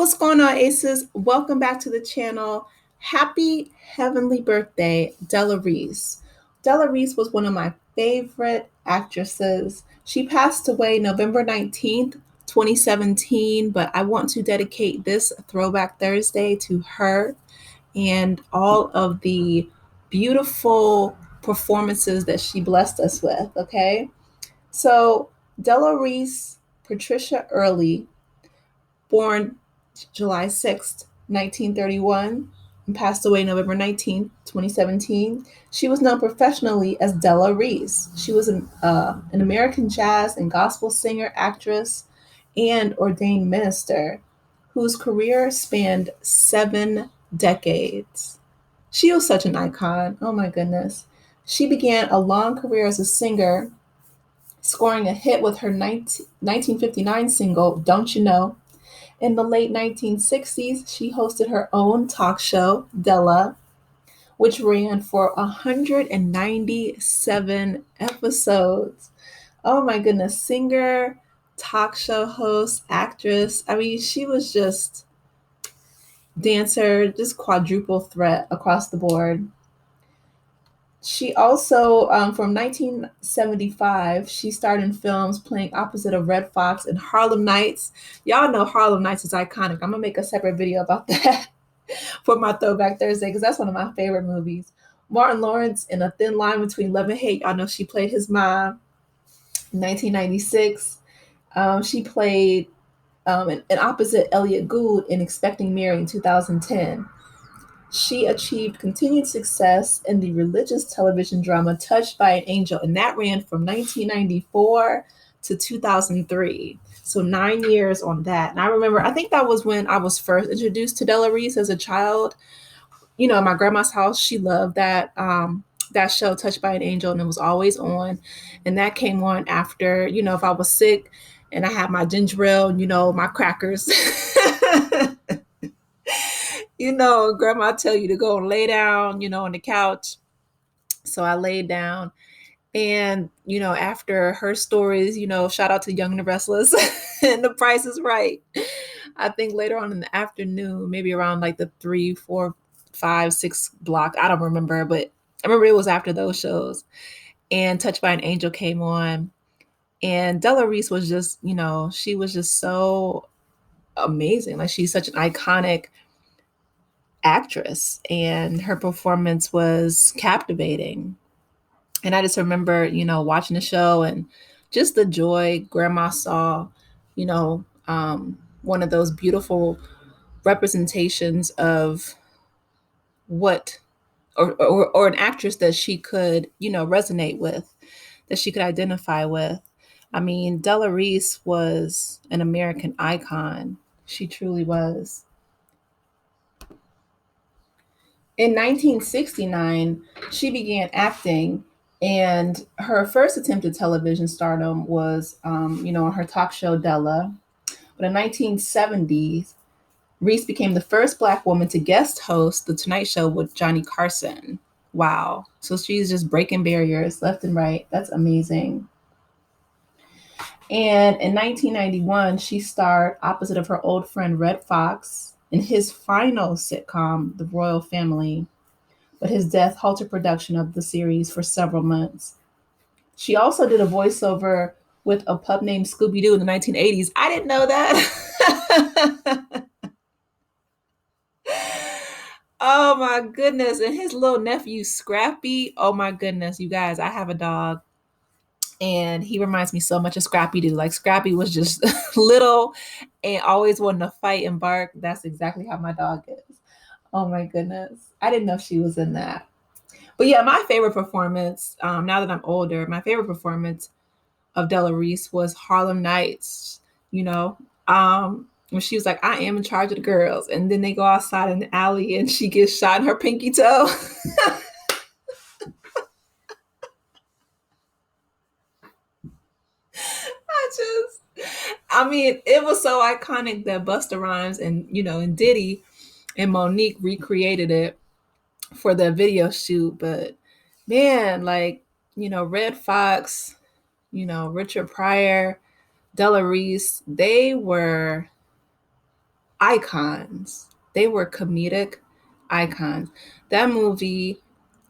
What's going on, Aces? Welcome back to the channel. Happy heavenly birthday, Della Reese. Della Reese was one of my favorite actresses. She passed away November 19th, 2017, but I want to dedicate this Throwback Thursday to her and all of the beautiful performances that she blessed us with, okay? So, Della Reese Patricia Early, born July 6th, 1931, and passed away November 19th, 2017. She was known professionally as Della Reese. She was an American jazz and gospel singer, actress, and ordained minister whose career spanned 7 decades. She was such an icon. Oh my goodness. She began a long career as a singer, scoring a hit with her 1959 single, Don't You Know? In the late 1960s, she hosted her own talk show, Della, which ran for 197 episodes. Oh my goodness, singer, talk show host, actress. I mean, she was just dancer, just quadruple threat across the board. She also, from 1975, she starred in films playing opposite of Red Fox in Harlem Nights. Y'all know Harlem Nights is iconic. I'm gonna make a separate video about that for my Throwback Thursday because that's one of my favorite movies. Martin Lawrence in A Thin Line Between Love and Hate. Y'all know she played his mom. In 1996, she played an opposite Elliot Gould in Expecting Mary in 2010. She achieved continued success in the religious television drama Touched by an Angel, and that ran from 1994 to 2003. So 9 years on that. And I remember, I think that was when I was first introduced to Della Reese as a child. You know, at my grandma's house, she loved that show, Touched by an Angel, and it was always on. And that came on after, if I was sick and I had my ginger ale, my crackers. Grandma tell you to go and lay down, on the couch. So I laid down. And, after her stories, shout out to Young and the Restless and The Price is Right. I think later on in the afternoon, maybe around like the 3, 4, 5, 6 block, I don't remember, but I remember it was after those shows. And Touched by an Angel came on. And Della Reese was just, she was just so amazing. Like, she's such an iconic actress, and her performance was captivating. And I just remember, watching the show and just the joy grandma saw, one of those beautiful representations of what, or an actress that she could, resonate with, that she could identify with. I mean, Della Reese was an American icon. She truly was. In 1969, she began acting, and her first attempt at television stardom was, on her talk show Della. But in 1970s, Reese became the first Black woman to guest host The Tonight Show with Johnny Carson. Wow. So she's just breaking barriers left and right. That's amazing. And in 1991, she starred opposite of her old friend Red Fox in his final sitcom, The Royal Family, but his death halted production of the series for several months. She also did a voiceover with a pup named Scooby-Doo in the 1980s. I didn't know that. Oh my goodness. And his little nephew, Scrappy. Oh my goodness, you guys, I have a dog. And he reminds me so much of Scrappy Doo. Like, Scrappy was just little and always wanting to fight and bark. That's exactly how my dog is. Oh my goodness. I didn't know she was in that. But yeah, my favorite performance, now that I'm older, my favorite performance of Della Reese was Harlem Nights, when she was like, I am in charge of the girls. And then they go outside in the alley and she gets shot in her pinky toe. It was so iconic that Busta Rhymes and Diddy and Monique recreated it for the video shoot. But man, like, Red Fox, Richard Pryor, Della Reese, they were icons. They were comedic icons. That movie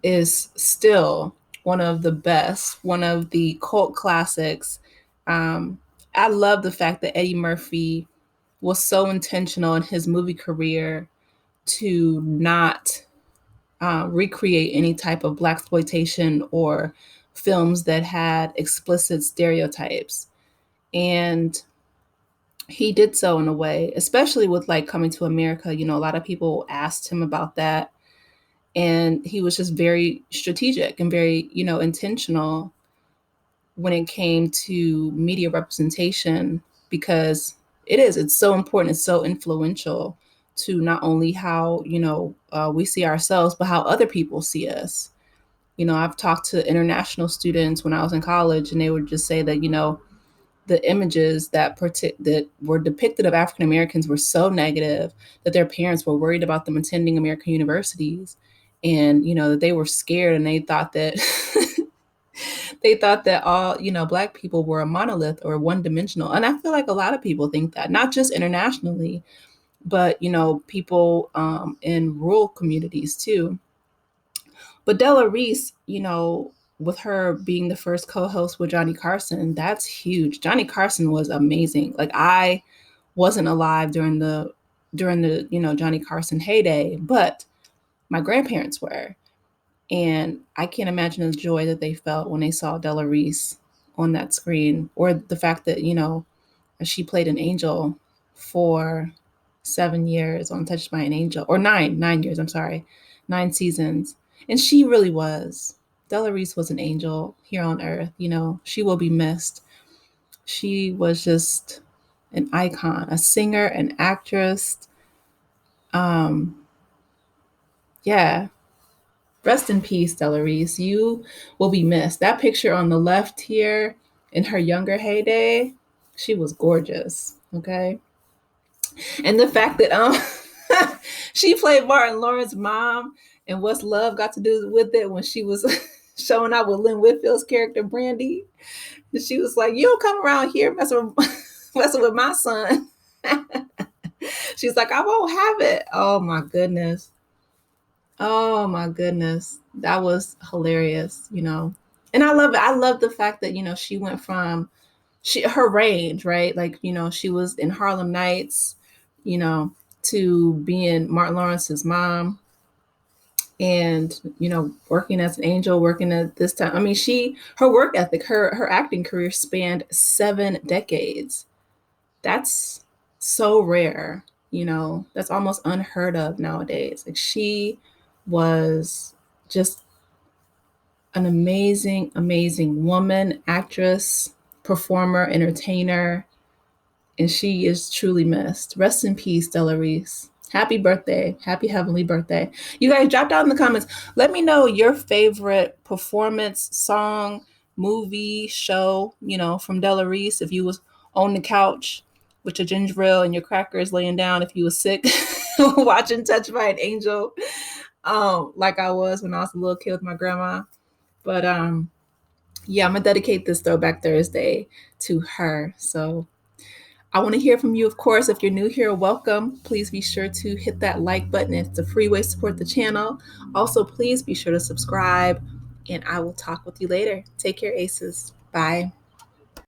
is still one of the best, one of the cult classics. Um, I love the fact that Eddie Murphy was so intentional in his movie career to not recreate any type of blaxploitation or films that had explicit stereotypes. And he did so in a way, especially with like Coming to America. You know, a lot of people asked him about that, and he was just very strategic and very, intentional when it came to media representation, because it's so important, it's so influential to not only how we see ourselves, but how other people see us. I've talked to international students when I was in college, and they would just say that the images that were depicted of African Americans were so negative that their parents were worried about them attending American universities, and that they were scared, and they thought that they thought that all Black people were a monolith or one dimensional. And I feel like a lot of people think that, not just internationally, but people in rural communities too. But Della Reese, with her being the first co-host with Johnny Carson, that's huge. Johnny Carson was amazing. Like, I wasn't alive during the Johnny Carson heyday, but my grandparents were. And I can't imagine the joy that they felt when they saw Della Reese on that screen, or the fact that, she played an angel for 7 years on Touched by an Angel, or 9 years, I'm sorry, 9 seasons. And she really was. Della Reese was an angel here on earth. She will be missed. She was just an icon, a singer, an actress. Yeah. Rest in peace, Della Reese. You will be missed. That picture on the left here, in her younger heyday, she was gorgeous. Okay. And the fact that she played Martin Lawrence's mom, and what's love got to do with it, when she was showing out with Lynn Whitfield's character Brandy. And she was like, "You don't come around here messing with my son." She's like, "I won't have it." Oh my goodness. Oh my goodness. That was hilarious. And I love it. I love the fact that, she went from her range, right? Like, she was in Harlem Nights, you know, to being Martin Lawrence's mom, and, working as an angel, working at this time. I mean, her work ethic, her acting career spanned 7 decades. That's so rare. That's almost unheard of nowadays. Like, she was just an amazing, amazing woman, actress, performer, entertainer, and she is truly missed. Rest in peace, Della Reese. Happy birthday. Happy heavenly birthday. You guys, drop down in the comments. Let me know your favorite performance, song, movie, show, from Della Reese. If you was on the couch with your ginger ale and your crackers laying down, if you was sick, watching Touched by an Angel, like I was when I was a little kid with my grandma. But yeah, I'm gonna dedicate this Throwback Thursday to her. So I want to hear from you, of course. If you're new here, welcome. Please be sure to hit that like button. It's a free way to support the channel. Also, please be sure to subscribe, and I will talk with you later. Take care, Aces. Bye.